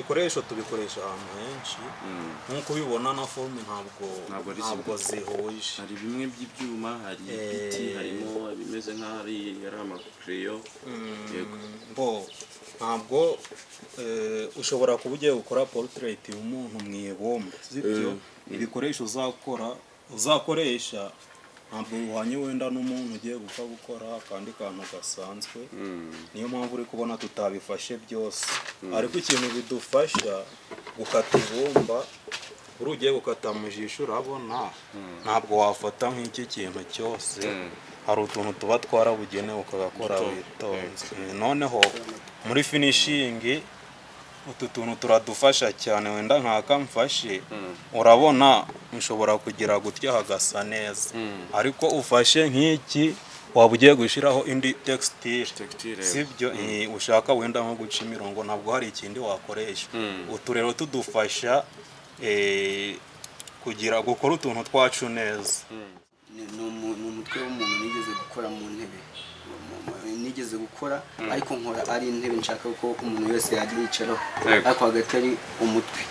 ibikoresho tubikoresha ahantu henshi nk'uko ubibona na forme ntabwo zihuje. Hari bimwe by'ibyuma, hari ibiti, harimo bimeze nk'aho ari amakereyo. Yego ntabwo ushobora kuba ugiye gukora portrait y'umuntu mu ibumba, sibyo? Ibikoresho uzakoresha ntabwo bihwanye wenda n'umuntu ugiye gukora akandi kantu gasanzwe. Niyo mpamvu uri kubona tutabifashe byose, ariko ikintu bidufasha gukata ibumba, uri ugiye gukata mu jisho urabona ntabwo wafata nk'iki kintu cyose, hari utuntu tuba twarabugenewe ukagakora witonze. Noneho muri finishing utu tuntu turadufasha cyane, wenda nk'aka mfashe urabona nshobora kugira gutya hagasa neza, ariko ufashe nk'iki waba ugiye gushyiraho indi textile, sibyo? Ushaka wenda nko guca imirongo ntabwo hari ikindi wakoresha. Utu rero tudufasha kugira gukora utuntu twacu neza. Ni umutwe w'umuntu nigeze gukora mu ntebe, nigeze gukora ariko nkora ari intebe nshaka ko umuntu wese yajya yicaraho, ariko hagati ari umutwe.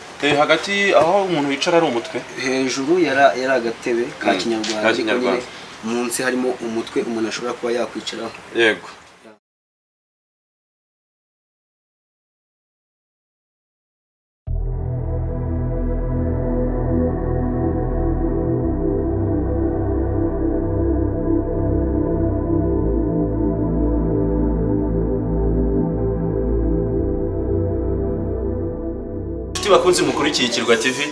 Hagati aho umuntu yicara ari umutwe, hejuru yari agatebe ka kinyarwanda, munsi harimo umutwe umuntu ashobora kuba yakwicaraho. Yego. Bakunzi mukurikiye Ikirwa TV,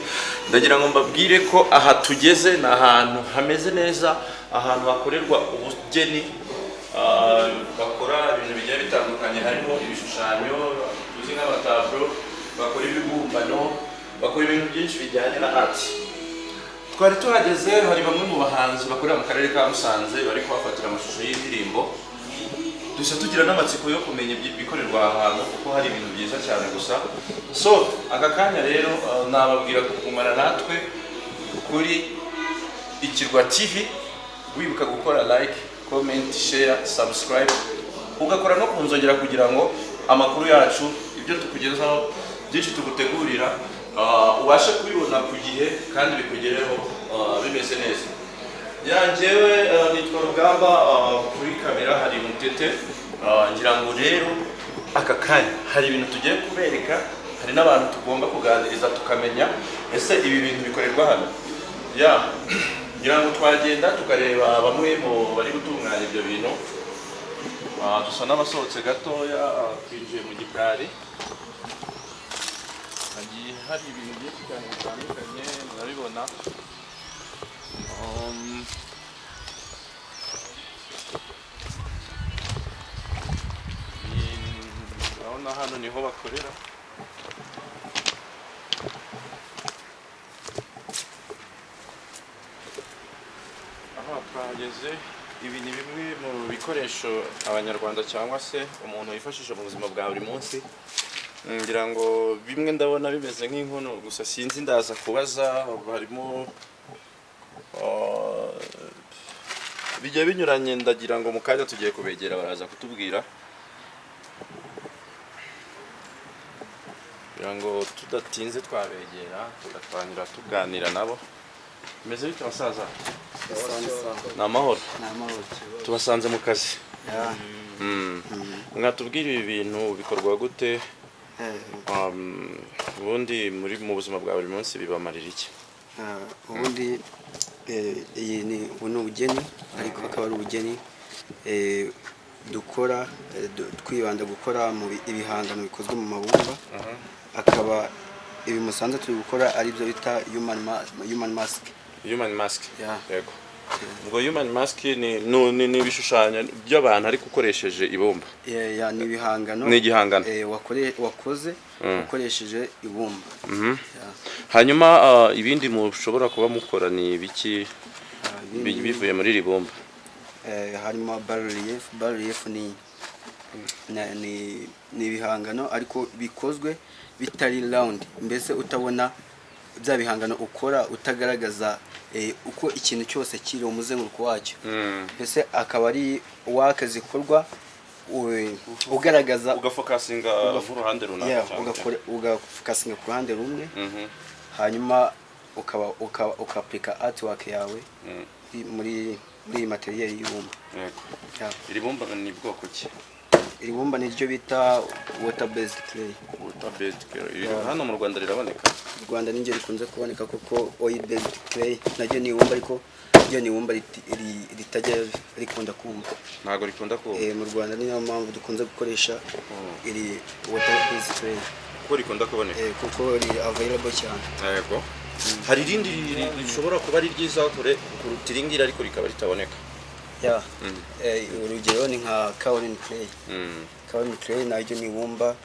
ndagira ngo mbabwire ko aha tugeze na ahantu hameze neza, ahantu hakorerwa ubugeni, bakora ibintu bigiye bitandukanye, harimo ibishushanyo tuzi nk'amatablo, bakora ibibumbano, bakora ibintu byinshi bijyanye na art. Twari tuhageze, hari bamwe mu bahanzi bakorera mu karere ka Musanze bari kubafatira amashusho y'indirimbo. Dusa tugira n'amatsiko yo kumenya ibikorerwa ahantu kuko hari ibintu byiza cyane gusa. So aka kanya rero nababwira kugumana natwe kuri Ikirwa TV, wibuka gukora like, comment, share, subscribe, ugakora no kunzogera kugira ngo amakuru yacu ibyo tukugezaho byinshi tugutegurira ubashe kubibona ku gihe kandi bikugereho bimeze neza. Yanjyewe nitwa Rugamba, kuri kamera hari Mutete. Ngira ngo rero aka kanya hari ibintu tugiye kubereka, hari n'abantu tugomba kuganiriza tukamenya ese ibi bintu bikorerwa hano. Ngira ngo twagenda tukareba bamwe mu bari gutunganya ibyo bintu. Dusa n'abasohotse gatoya, twinjiye mu gikari. Hagiye hari ibintu byinshi cyane bitandukanye murabibona. Urabona hano niho bakorera. Aha twageze, ibi ni bimwe mu bikoresho abanyarwanda cyangwa se umuntu yifashisha mu buzima bwa buri munsi. Ngira ngo bimwe ndabona bimeze nk'inkono gusa sinzi, ndaza kubaza. Harimo bijya binyuranye, ndagira ngo mu kanya tugiye kubegera baraza kutubwira, kugira ngo tudatinze twabegera tugatwangira tuganira nabo. Meze bite basaza? Ni amahoro? Tubasanze mu kazi. Mwatubwira ibi bintu bikorwa gute? Ubundi mu buzima bwa buri munsi bibamarira iki? Ubundi iyi ni ubugeni, ariko akaba ari ubugeni dukora, twibanda gukora mu ibihangano bikozwe mu mabumba. Akaba ibi musanze turi gukora ari byo bita human mask. Human mask. Yego. Ubwo human mask ni ibishushanyo by'abantu ariko ukoresheje ibumba. Ni ibihangano. Ni igihangano wakoze ukoresheje ibumba. Hanyuma ibindi mushobora kuba mukora ni ibiki bivuye muri iri bumba? Harimo bas-relief ni ibihangano ariko bikozwe bitari round, mbese utabona bya bihangano ukora utagaragaza uko ikintu cyose kiri umuzenguruko wacyo. Mbese akaba ari wake zikorwa ugaragaza ugafokasinga nk'uruhande runaka cyangwa ugafokasinga ku ruhande rumwe hanyuma ukapurika artwork yawe muri materiel y'ibumba. Iri bumba ni bwoko ki? Iri bumba ni ryo bita water based clay. Hano mu Rwanda riraboneka? Mu Rwanda ninjye rikunze kuboneka kuko oil based clay naryo ni ibumba ariko ryo ni ibumba ritajya rikunda kumva. Ntago rikunda kumva? Mu Rwanda niyo mpamvu dukunze gukoresha iri water based clay. Ko rikunda kuboneka? Kuko riri available cyane. Yego. Hari irindi rishobora kuba ari ryiza kuruta iri ngiri ariko rikaba ritaboneka? Urugero ni nka kaolin clay. Kaolin clay naryo ni ibumba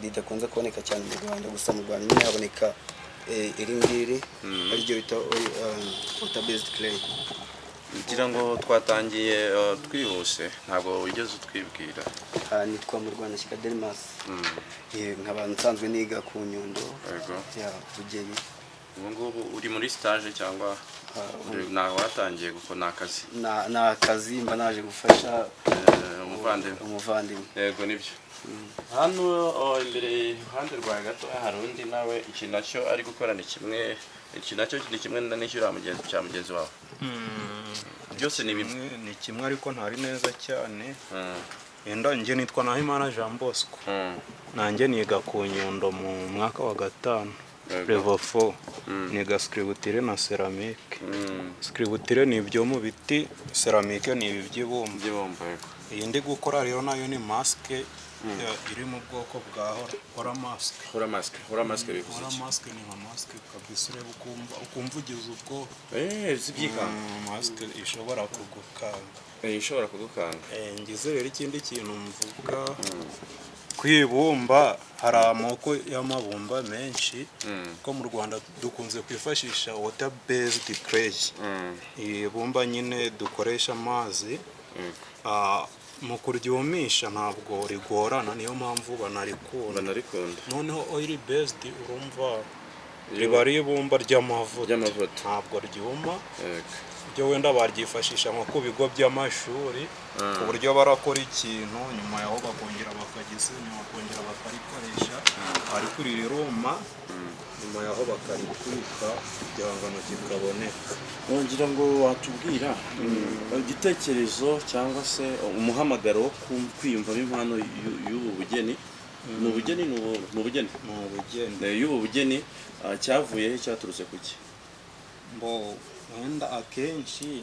ridakunze kuboneka cyane mu Rwanda, gusa mu Rwanda nyine haboneka iri ngiri ariryo bita water based clay. Ngira ngo twatangiye twihuse ntabwo wigeze utwibwira. Nitwa mu Rwanda Shyaka Delmas. Nkaba nsanzwe niga ku Nyundo. Bugeni. Ubu ngubu uri muri stage cyangwa nawe watangiye gukora akazi? Ni akazi mba naje gufasha umuvandimwe. Yego nibyo. Hano imbere iruhande rwa gato hari undi nawe iki nacyo ari gukora ni kimwe, iki nacyo ni kimwe n'ishyura mugenzi wawe? Byose ni bimwe? Ni kimwe ariko ntari neza cyane. Yenda njye nitwa Nahimana Jean Bosco. Nanjye niga ku Nyundo mu mwaka wa 5 level 4. Niga scripture na ceramique. Scripture ni ibyo mu biti, ceramique ni iby'ibumba. Iyi ndi gukora rero nayo ni maske iri mu bwoko bwa hora mask. Hora mask bivuze iki? Hora mask ni nka mask kabisa ureba ukumva ugize ubwo zibyikanga. Mask ishobora kugukanga. Ishobora kugukanga. Ngize rero ikindi kintu mvuga kwibumba, hari amoko y'amabumba menshi ko mu Rwanda dukunze kwifashisha water based clay. Ibumba nyine dukoresha amazi mu kuryumisha ntabwo rigorana, niyo mpamvu banarikunda. Noneho oil based urumva riba ari ibumba ry'amavuta ntabwo ryuma. Byo wenda baryifashisha nko ku bigo by'amashuri ku buryo barakora ikintu nyuma yaho bakongera bakagisenya bakongera bakarikoresha ariko riruma nyuma yaho bakaritwika igihangano kikaboneka. Ngira ngo watubwira igitekerezo cyangwa se umuhamagaro wo kwiyumvamo impano y'ubu bugeni? Mu bugeni y'ubu bugeni cyavuye cyaturutse kuki? Wenda akenshi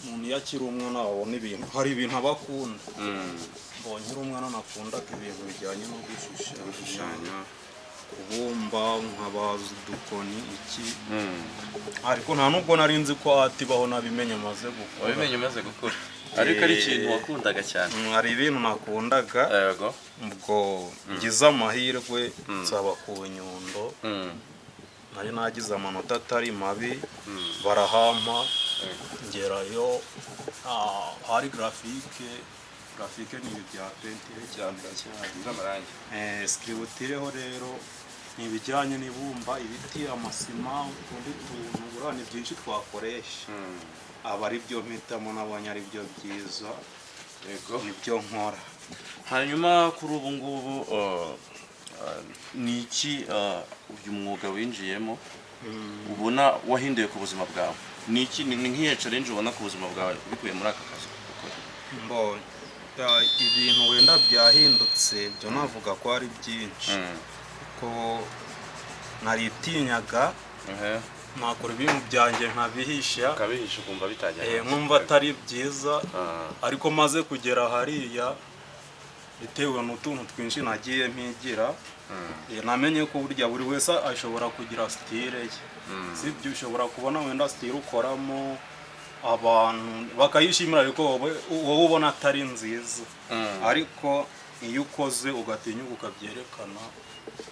umuntu yakiri umwana abona ibintu, hari ibintu abakunda. Nkiri umwana nakundaga ibintu bijyanye no gushushanya, kubumba, nkabaza udukoni iki. Ariko nta nubwo nari nzi ko atibaho nabimenye maze gukura. Wabimenye umaze gukura? Ariko ari ikintu wakundaga cyane? Hari ibintu nakundaga. Ubwo ngize amahirwe nsaba ku Nyundo. Nari nagize amanota atari mabi barahampa ngerayo. Hari graphique ni ibya peinture cyane n'amarangi. Scripture ho rero ni ibijyanye n'ibumba, ibiti, amasima, utundi tuntu burane byinshi twakoresha. Aba ari byo mpitamo nabonye ari byo byiza. Nibyo nkora. Hanyuma kuri ubu ngubu ni iki uyu mwuga winjiyemo ubona wahinduye ku buzima bwawe? Ni iki ni nk'iyo challenge ubona ku buzima bwawe bikuye muri aka kazi? Ibintu wenda byahindutse byo navuga ko ari byinshi ko naritinyaga nakora ibintu byanjye nkabihisha ukumva bitajya nkumva atari byiza. Ariko maze kugera hariya bitewe n'utuntu twinshi nagiye mpigira namenye ko burya buri wese ashobora kugira style ye. Sibyo ushobora kubona wenda style ukoramo abantu bakayishimira ariko wowe ubona atari nziza. Ariko iyo ukoze ugatinyuka ukabyerekana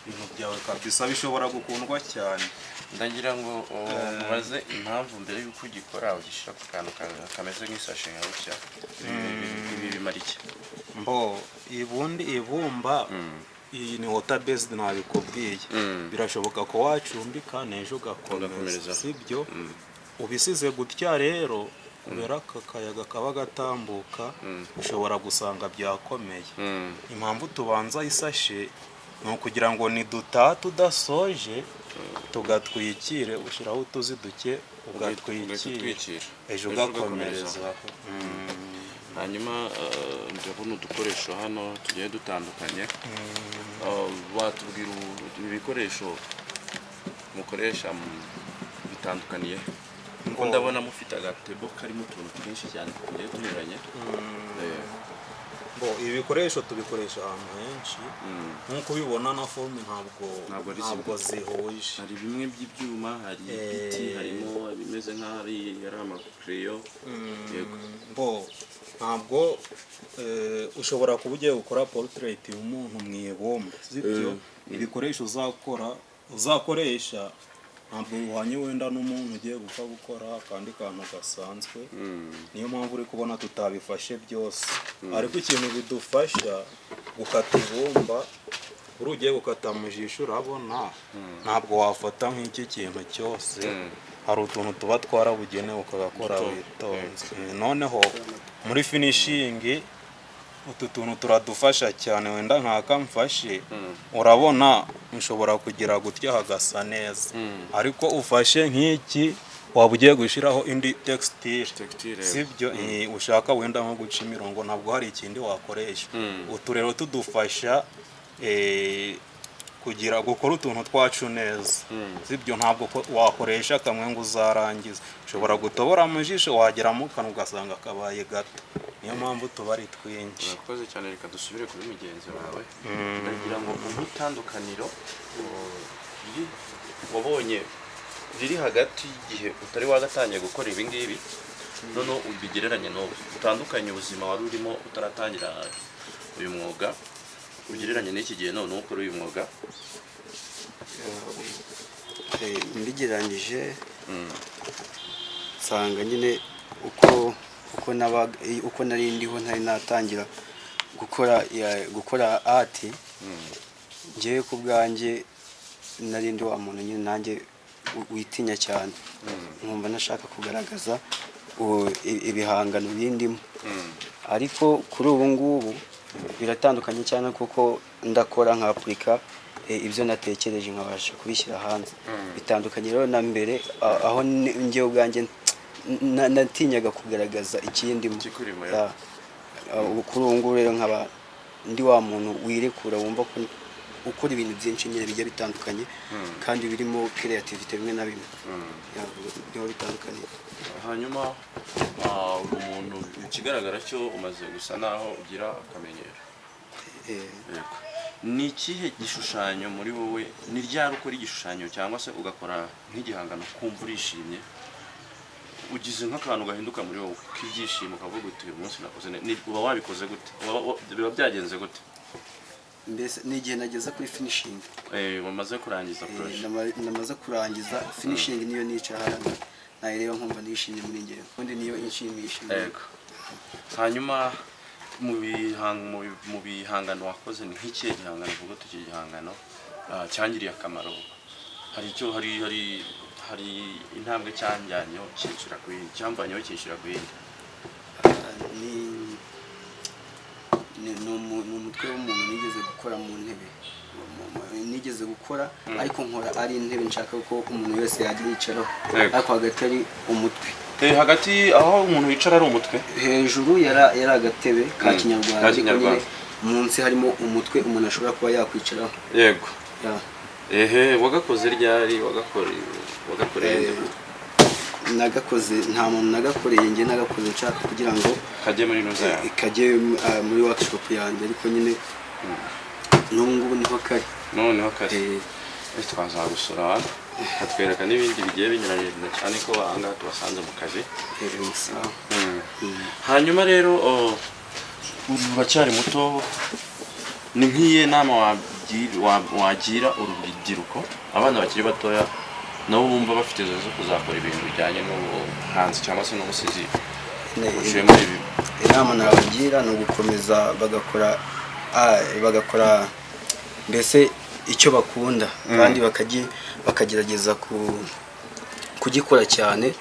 ibintu byawe kabisa bishobora gukundwa cyane. Ndagira ngo mubaze impamvu mbere y'uko ugikora ugishyira ku kantu kameze nk'isashi nka gutya. Ibi bimara iki? Ibundi ibumba iyi ni water based nabikubwiye. Birashoboka ko wacumbika nejo ugakomereza, sibyo? Ubisize gutya rero kubera aka kayaga kaba gatambuka ushobora gusanga byakomeye. Impamvu tubanza isashe ni ukugira ngo nidutaha tudasoje tugatwikire, ushyiraho utuzi duke ugatwikira ejo ugakomereza. Hanyuma ndabona udukoresho hano tugiye dutandukanye. Watubwira ibikoresho mukoresha bitandukaniye? Kuko ndabona mufite agatebo karimo utuntu twinshi cyane tugiye tunyuranye. Ibi bikoresho tubikoresha ahantu henshi, nk'uko ubibona na forume ntabwo zihuje. Hari bimwe by'ibyuma, hari ibiti, harimo bimeze nk'aho ari amakereyo. Ntabwo ushobora kuba ugiye gukora portrait y'umuntu mu ibumba, sibyo? Ibikoresho uzakoresha ntabwo bihwanye wenda n'umuntu ugiye gukora akandi kantu gasanzwe. Niyo mpamvu uri kubona tutabifashe byose, ariko ikintu bidufasha gukata ibumba, uri ugiye gukata mu jisho urabona ntabwo wafata nk'iki kintu cyose, hari utuntu tuba twarabugenewe ukagakora witonze. Noneho muri finishingi utu tuntu turadufasha cyane, wenda nk'aka mfashe urabona nshobora kugira gutya hagasa neza, ariko ufashe nk'iki waba ugiye gushyiraho indi textile, sibyo? Ushaka wenda nko guca imirongo ntabwo hari ikindi wakoresha. Utu rero tudufasha kugira gukora utuntu twacu neza, sibyo? Ntabwo wakoresha kamwe ngo uzarangize, ushobora gutobora mu jisho wageramo kantu ugasanga kabaye gato. Niyo mpamvu tuba ari twinshi. Urakoze cyane, reka dusubire kuri mugenzi wawe. Ndagira ngo itandukaniro wabonye riri hagati y'igihe utari wagatangiye gukora ibi ngibi noneho ubigereranye n'ubu, utandukanye ubuzima wari urimo utaratangira uyu mwuga, ugereranye n'iki gihe noneho ukora uyu mwuga. Mbigereranyije nsanga nyine uko nari ndiho ntari natangira gukora art, ngewe ku bwanjye nari ndi wa muntu nyine nanjye witinya cyane, nkumva nashaka kugaragaza ibihangano bindimo. Ariko kuri ubu ngubu biratandukanye cyane kuko ndakora nkapurika ibyo natekereje nkabasha kubishyira hanze. Bitandukanye rero na mbere, aho ngewe ubwanjye natinyaga kugaragaza ikindimo. Kuri ubu ngubu rero nkaba ndi wa muntu wirekura, wumva ko ukora ibintu byinshi nyine bijya bitandukanye kandi birimo creativity bimwe na bimwe niho bitandukanye. Hanyuma uri umuntu ikigaragara cyo umaze gusa naho ugira akamenyero. Ni ikihe gishushanyo muri wowe, ni ryari ukora igishushanyo cyangwa se ugakora nk'igihangano kumva urishimye, ugize nk'akantu gahinduka muri wowe k'ibyishimo ukavuga uti uyu munsi nakoze, uba wabikoze gute? Biba byagenze gute? Mbese ni igihe nageze kuri finishing, wamaze kurangiza project. Namaze kurangiza finishing, niyo nicara hano nayireba nkumva nishimye muri njye, ubundi niyo inshimisha. Hanyuma mu bihangano wakoze ni nk'ikihe gihangano uvuga uti iki gihangano cyangiriye akamaro? Hari intambwe cyanjyanyo cyinshira ku yindi, cyamvanyeho cyinshira ku yindi? Ni umutwe w'umuntu nigeze gukora mu ntebe, nigeze gukora ariko nkora ari intebe nshaka ko umuntu wese yagira yicaraho, ariko hagati ari umutwe. Hagati aho umuntu wicara ari umutwe, hejuru yari agatebe ka kinyarwanda, munsi harimo umutwe umuntu ashobora kuba yakwicaraho. Yego. Wagakoze ryari? Wagakoreye nagakoze, nta muntu nagakoreye, njye nagakoze nshaka kugira ngo kajye muri noza yawe, kajye muri workshop yanjye, ariko nyine n'ubu niho kari. Noneho kari. Twazagusura katwereka n'ibindi bigiye binyuranye cyane ko ahangaha tubasanze mu kazi. Hanyuma rero uracyari muto, ni nk'iye nama wagira urubyiruko, abana bakiri batoya nabo bumva bafite zo kuzakora ibintu bijyanye n'ubuhanzi cyangwa se n'ubusizi? Inama nabagira ni ugukomeza bagakora mbese icyo bakunda, kandi bakagerageza kugikora cyane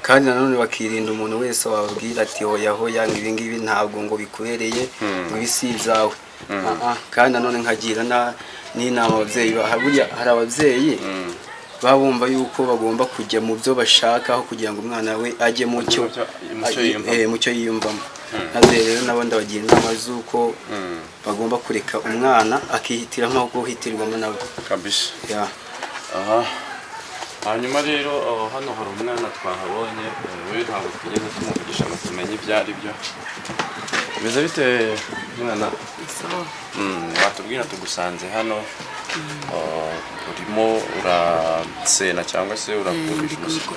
kandi nanone bakirinda umuntu wese wababwira ati hoya hoya ibi ngibi ntabwo ngo bikubereye ngo ibi si ibyawe kandi nanone nkagira n'inama ababyeyi burya hari ababyeyi baba bumva yuko bagomba kujya mu byo bashaka kugira ngo umwana we ajye mu cyo yiyumvamo maze rero nabo ndabagira inama z'uko bagomba kureka umwana akihitiramo aho guhitirwamo nabo kabisa. Yeah. Hanyuma rero hano hari umwana twahabonye we ntabwo twigeze tumuvugisha ngo tumenye ibyo ari byo. Bimeze bite mwana? Watubwira tugusanze hano urimo urasena cyangwa se urakurisha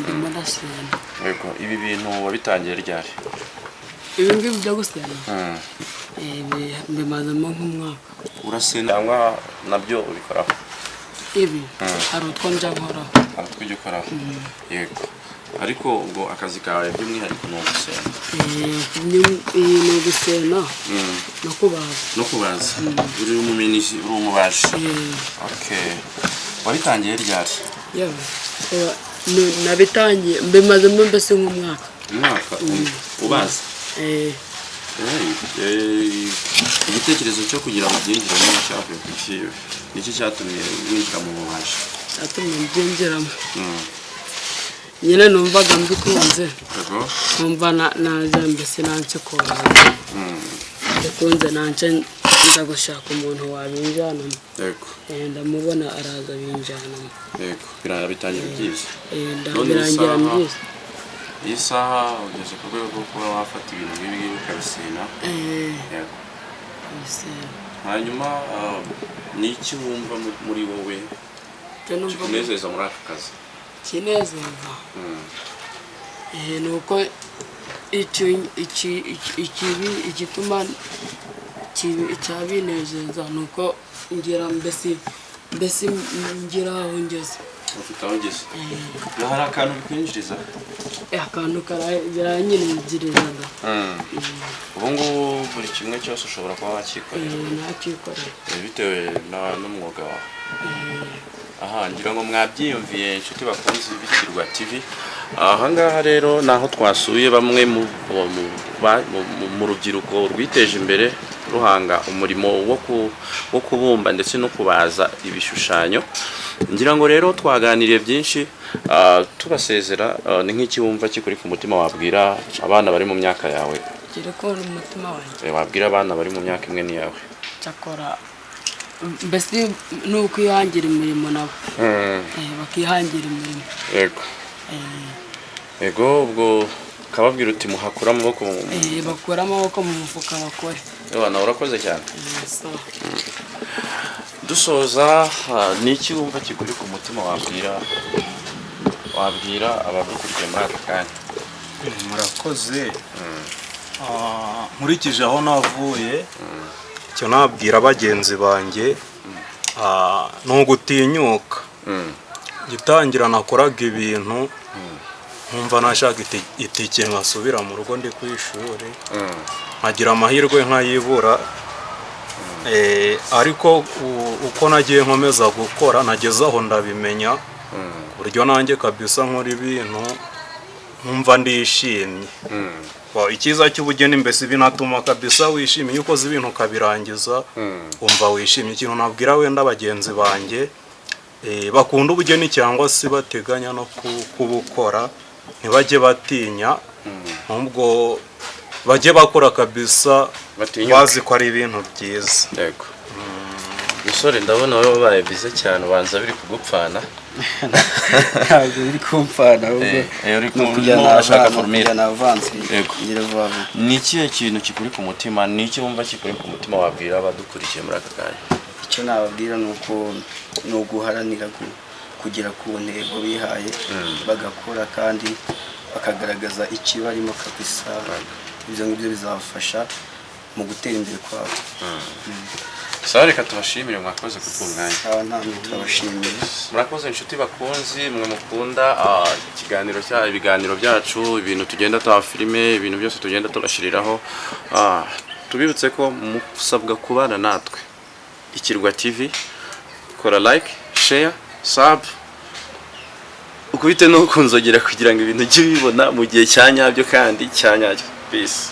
ndimo ndasena. Yego, ibi bintu wabitangiye ryari? Ibi ngibi byo gusena mbimazemo nk'umwaka. Urasena cyangwa nabyo ubikoraho? Ibi hari utwo njya nkoraho. Hari utwo ujya ukoraho? Yego. Ariko ubwo akazi kawe by'umwihariko ni ugusena? Ni ugusena no kubaza. No kubaza? Uri umubaji? Okay. Wabitangiye ryari? Nabitangiye mbimazemo mbese nk'umwaka. Umwaka ubaza? Igitekerezo cyo kugira ngo byinjiremo cyavuye ku kiwe nicyo cyatumye winjira mu bubaji? Cyatumye mbyinjiramo nyine numvaga mbikunze, numva naza mbese nanse kubaza bikunze nanse nza gushaka umuntu wabinjyanamo. Yego. Ndamubona araza binjyanamo. Yego, bitangira byiza. Birangira byiza. Iyi saha ugeze ku rwego rwo kuba wafata ibintu nk'ibi ukabisena? Yego. Hanyuma ni iki wumva muri wowe kikunezeza muri aka kazi? Kinezeza ni uko igituma cyabinezeza ni uko ngira mbese ngira aho ngeze. Ufite aho ugeze? Hari akantu bikwinjiriza? Akantu biranyinjiriza. Ubu ngubu buri kimwe cyose ushobora kuba wakikorera? Nakikorera. Bitewe n'umwuga wawe? Ngira ngo mwabyiyumviye inshuti bakunze b'Ikirwa TV. Ahangaha rero naho twasuye bamwe mu rubyiruko rwiteje imbere ruhanga umurimo wo kubumba ndetse no kubaza ibishushanyo. Ngira ngo rero twaganiriye byinshi tubasezera. Ni nk'iki wumva kikuri ku mutima wabwira abana bari mu myaka yawe? Kiri ku mutima wanjye wabwira abana bari mu myaka imwe n'iyawe? Cyakora mbese ni ukwihangira imirimo nabo bakihangira imirimo. Yego. Yego, ubwo ukababwira uti muhakura amaboko bakura amaboko mu mufuka bakore. Nawe urakoze cyane. Dusoza, ni iki wumva kikuri ku mutima wabwira abadukurikiye muri aka kanya? Murakoze. Nkurikije aho navuye, icyo nabwira bagenzi banjye ni ugutinyuka. Gitangira nakoraga ibintu nkumva nashaka itike nkasubira mu rugo ndi ku ishuri, nkagira amahirwe nkayibura. Ariko uko nagiye nkomeza gukora nageze aho ndabimenya buryo nanjye kabisa nkora ibintu nkumva ndishimye. Icyiza cy'ubugeni mbese binatuma kabisa wishimye, iyo ukoze ibintu ukabirangiza wumva wishimye. Ikintu nabwira wenda bagenzi banjye bakunda ubugeni cyangwa se bateganya no kubukora ntibajye batinya, ahubwo bajye bakora kabisa bazi ko ari ibintu byiza. Yego. Musore, ndabona wowe wabaye bize cyane, ubanza biri kugupfana. Ntabwo biri kumpfana ahubwo no kujyana ashaka formule na avance. Yego. Ni ikihe kintu kikuri ku mutima? Ni iki wumva kikuri ku mutima wabwira abadukurikiye muri aka kanya? Icyo nababwira ni uguharanira kugera ku ntego bihaye, bagakora kandi bakagaragaza ikibarimo kabisa. Ibyo ngibyo bizabafasha mu gutera imbere kwabo. Sawa, reka tubashimire, mwakoze kutunganya. Namwe turabashimiye. Murakoze inshuti bakunzi, mwe mukunda ibiganiro byacu, ibintu tugenda tuba filime, ibintu byose tugenda turashiriraho. Tubibutse ko musabwa kubana natwe Ikirwa TV. Kora like, share, sub, mukubite no kunzogera kugira ngo ibintu ujye ubibona mu gihe cya nyabyo kandi cya nyacyo. Peace.